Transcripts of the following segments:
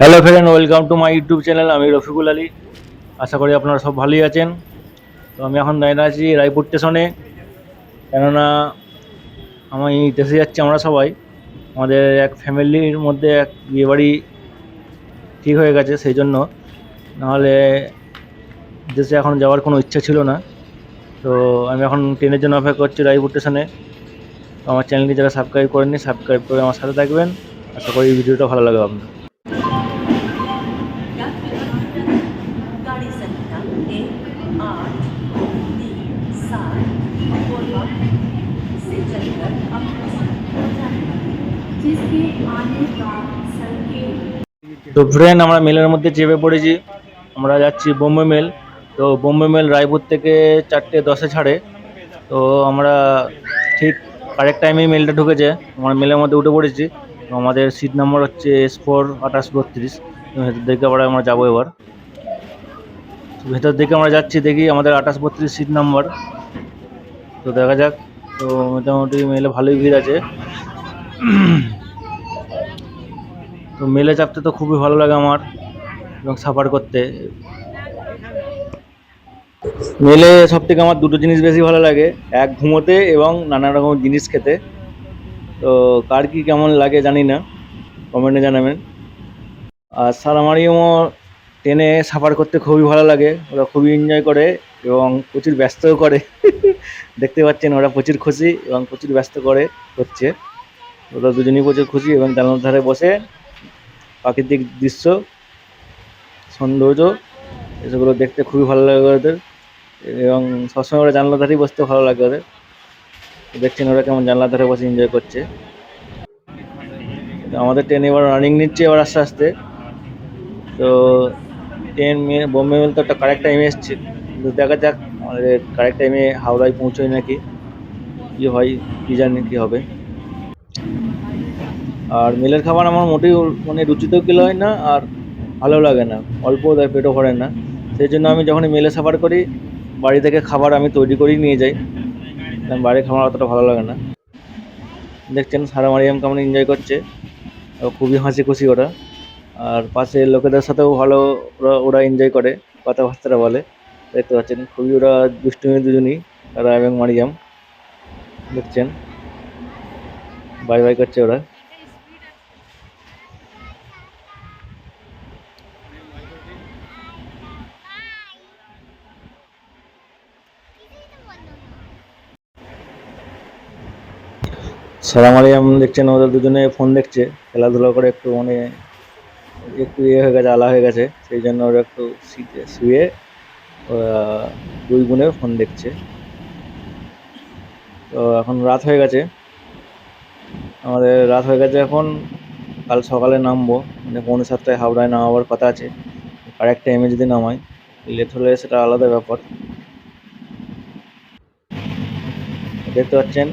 Hello friend, welcome to my YouTube channel. আমি রফিকুল আলী। আশা করি আপনারা সব ভালোই আছেন। তো আমি এখন দাঁড়িয়ে আছি রায়পুর স্টেশনে, কেননা আমি দেশে যাচ্ছি। আমরা সবাই আমাদের এক ফ্যামিলির মধ্যে এক বিয়েবাড়ি ঠিক হয়ে গেছে, সেই জন্য। নাহলে দেশে এখন যাওয়ার কোনো ইচ্ছা ছিল না। তো আমি এখন ট্রেনের জন্য অপেক্ষা করছি রায়পুর স্টেশনে। তো আমার চ্যানেলটি যারা সাবস্ক্রাইব করেননি, সাবস্ক্রাইব করে আমার সাথে থাকবেন। আশা করি এই ভিডিওটা ভালো লাগবে আপনার। गाड़ी संख्या 1, 8, 3, 7 पूर्वा से चलकर अमृतसर हो जाने वाली, जिसके आने का संकेत। তো ফ্রেন্ড, আমরা মেলের মধ্যে চেপে পড়েছি। আমরা যাচ্ছি বোম্বে মেল। তো বোম্বে মেল রায়পুর থেকে 4:10-এ ছাড়ে। তো আমরা ঠিক কারেক্ট টাইমেই মেলটা ঢুকেছে। আমরা মেলের মধ্যে উঠে পড়েছি। তো আমাদের সিট নাম্বার হচ্ছে S4 2832। ভেতর দিকে আমরা যাবো এবার। তো ভেতর দিকে আমরা যাচ্ছি, দেখি আমাদের 2832 সিট নাম্বার। তো দেখা যাক। তো মোটামুটি মেলে ভালোই ভিড় আছে। তো মেলে চাপতে তো খুবই ভালো লাগে আমার, এবং সাফার করতে। মেলে সব থেকে আমার দুটো জিনিস বেশি ভালো লাগে, এক ঘুমোতে এবং নানা রকম জিনিস খেতে। তো কার কি কেমন লাগে জানি না, কমেন্টে জানাবেন। আর সারামারিয়ামও ট্রেনে সাফার করতে খুবই ভালো লাগে। ওরা খুবই এনজয় করে এবং প্রচুর ব্যস্তও করে। দেখতে পাচ্ছেন ওরা প্রচুর খুশি এবং প্রচুর ব্যস্ত করছে। ওরা দুজনেই প্রচুর খুশি এবং জানালার ধারে বসে প্রাকৃতিক দৃশ্য, সৌন্দর্য এসবগুলো দেখতে খুবই ভালো লাগে ওদের। এবং সবসময় ওরা জানলার ধারেই বসতে ভালো লাগে ওদের। দেখছেন ওরা কেমন জানলার ধারে বসে এনজয় করছে। আমাদের ট্রেন এবার রানিং নিচ্ছে এবার আস্তে আস্তে। তো বোম্বে মেল তো একটা কারেক্ট টাইমে এসছে, কিন্তু দেখা যাক আমাদের কারেক্ট টাইমে হাওড়ায় পৌঁছোয় নাকি, কি হয় কি জানি কি হবে। আর মেলের খাবার আমার মোটেই মানে রুচিতেও গেলে হয় না, আর ভালো লাগে না, অল্প দেয়, পেটও ভরে না। সেই জন্য আমি যখনই মেলে সাফার করি, বাড়ি থেকে খাবার আমি তৈরি করেই নিয়ে যাই, কারণ বাড়ির খাবার অতটা ভালো লাগে না। দেখছেন সারা মারিয়াম কেমন এনজয় করছে, খুবই হাসি খুশি ওরা। আর পাশের লোকেদের সাথেও ভালো ওরা এনজয় করে, কথাবার্তা বলে। দেখতে পাচ্ছেন খুবই ওরা দুষ্টুমি দুজনই, তারা এবং মারিয়াম। দেখছেন বাই বাই করছে ওরা। সারা মারিয়াম দেখছেন ওদের দুজনে ফোন দেখছে, খেলাধুলা করে একটু মানে একটু ইয়ে হয়ে গেছে, আলা হয়ে গেছে। সেই জন্য ওরা একটু শুয়ে ওরা দুই বোনে ফোন দেখছে। তো এখন রাত হয়ে গেছে, আমাদের রাত হয়ে গেছে এখন। কাল সকালে নামবো, মানে 6:45 হাওড়ায় নামাবার কথা আছে। কারেক্ট টাইমে যদি নামাই, লেট হলে সেটা আলাদা ব্যাপার। দেখতে পাচ্ছেন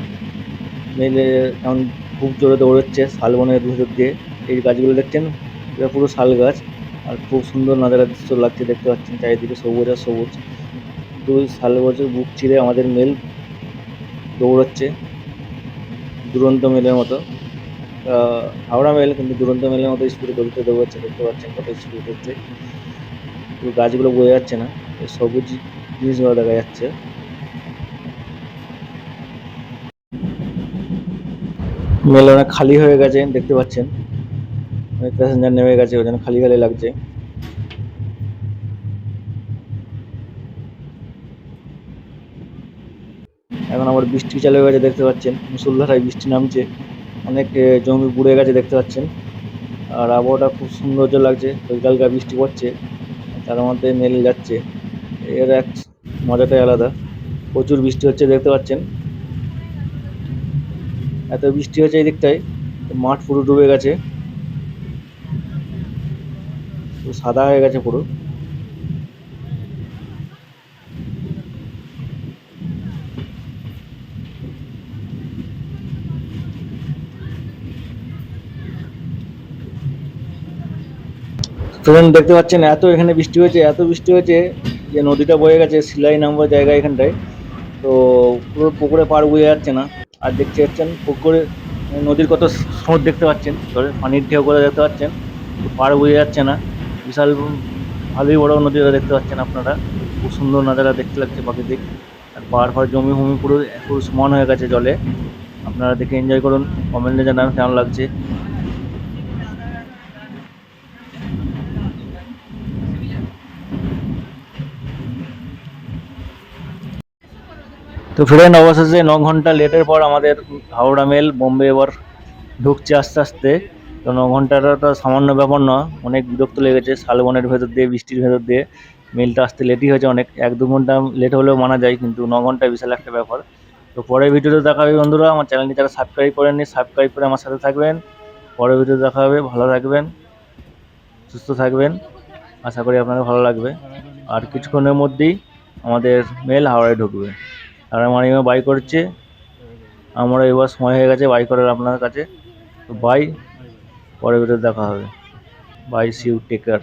মেলে এখন খুব জোরে দৌড়চ্ছে শালবনের ভিতর দিয়ে। এই গাছগুলো দেখছেন, এটা পুরো শাল গাছ। আর খুব সুন্দর নাজারা দৃশ্য লাগছে, দেখতে পাচ্ছেন চারিদিকে সবুজ আর সবুজ। দুই শাল গাছের বুক চিরে আমাদের মেল দৌড়চ্ছে দুরন্ত মেলের মতো। হাওড়া মেল কিন্তু দুরন্ত মেলের মতো স্পিডে দৌড়াচ্ছে, দেখতে পাচ্ছেন কত স্পিড হচ্ছে। পুরো গাছগুলো বোঝা যাচ্ছে না, সবুজ জিনিসগুলো দেখা যাচ্ছে। মেল অনেক খালি হয়ে গেছে, দেখতে পাচ্ছেন অনেক প্যাসেঞ্জার নেমে গেছে, ওই জন্য খালি খালি লাগছে। এখন আবার বৃষ্টি চালু হয়ে গেছে, দেখতে পাচ্ছেন মুষলধারায় বৃষ্টি নামছে। অনেক জমি বুড়ে গেছে, দেখতে পাচ্ছেন। আর আবহাওয়াটা খুব সৌন্দর্য লাগছে, হালকা হালকা বৃষ্টি পড়ছে, তার মধ্যে মেল যাচ্ছে। এর এক মজাটাই আলাদা। প্রচুর বৃষ্টি হচ্ছে, দেখতে পাচ্ছেন। এত বৃষ্টি হচ্ছে এই দিকটায়, মাঠ পুরো ডুবে গেছে, পুরো সাদা হয়ে গেছে পুরো। ফ্রেন্ড দেখতে পাচ্ছেন এত এখানে বৃষ্টি হয়েছে, এত বৃষ্টি হয়েছে যে নদীটা বয়ে গেছে সিলাই নামবার জায়গা এখানটায়। তো পুরো পুকুরে পার বোঝা যাচ্ছে না। আর দেখতে পাচ্ছেন পুকুরে নদীর কত স্রোত দেখতে পাচ্ছেন, পানির ঢেউ করে দেখতে পাচ্ছেন। পাড় বোঝা যাচ্ছে না, বিশাল ভালোই বড় নদীটা দেখতে পাচ্ছেন আপনারা, খুব সুন্দর নজারা দেখতে লাগছে প্রাকৃতিক। আর পাহাড় ফাড় জমি ভূমি পুরো পুরো সমান হয়ে গেছে জলে। আপনারা দেখে এনজয় করুন, কমেন্টে জানান কেমন লাগছে। তো ফ্রেন্ড, অবশেষে 9 ঘন্টা লেটের পর আমাদের হাওড়া মেল বোম্বে এবার ঢুকছে আস্তে আস্তে। তো 9 ঘন্টাটা তো সামান্য ব্যাপার নয়, অনেক বিরক্ত লেগেছে শালবনের ভেতর দিয়ে, বৃষ্টির ভেতর দিয়ে মেলটা আসতে লেটই হয়েছে অনেক, 1-2 ঘন্টা লেট হলেও মানা যায়, কিন্তু 9 ঘন্টা বিশাল একটা ব্যাপার। তো পরের ভিডিওতে দেখা হবে বন্ধুরা, আমার চ্যানেলটি যারা সাবস্ক্রাইব করেননি সাবস্ক্রাইব করে আমার সাথে থাকবেন। পরের ভিডিওতে দেখা হবে, ভালো থাকবেন, সুস্থ থাকবেন, আশা করি আপনাদের ভালো লাগবে। আর কিছুক্ষণের মধ্যেই আমাদের মেল হাওড়ায় ঢুকবে। আর আমার এমা বাই করছে, আমরা এবার সময় হয়ে গেছে বাই করার আপনার কাছে। তো বাই, পরের ভিডিওতে দেখা হবে। Bye, see you, take care.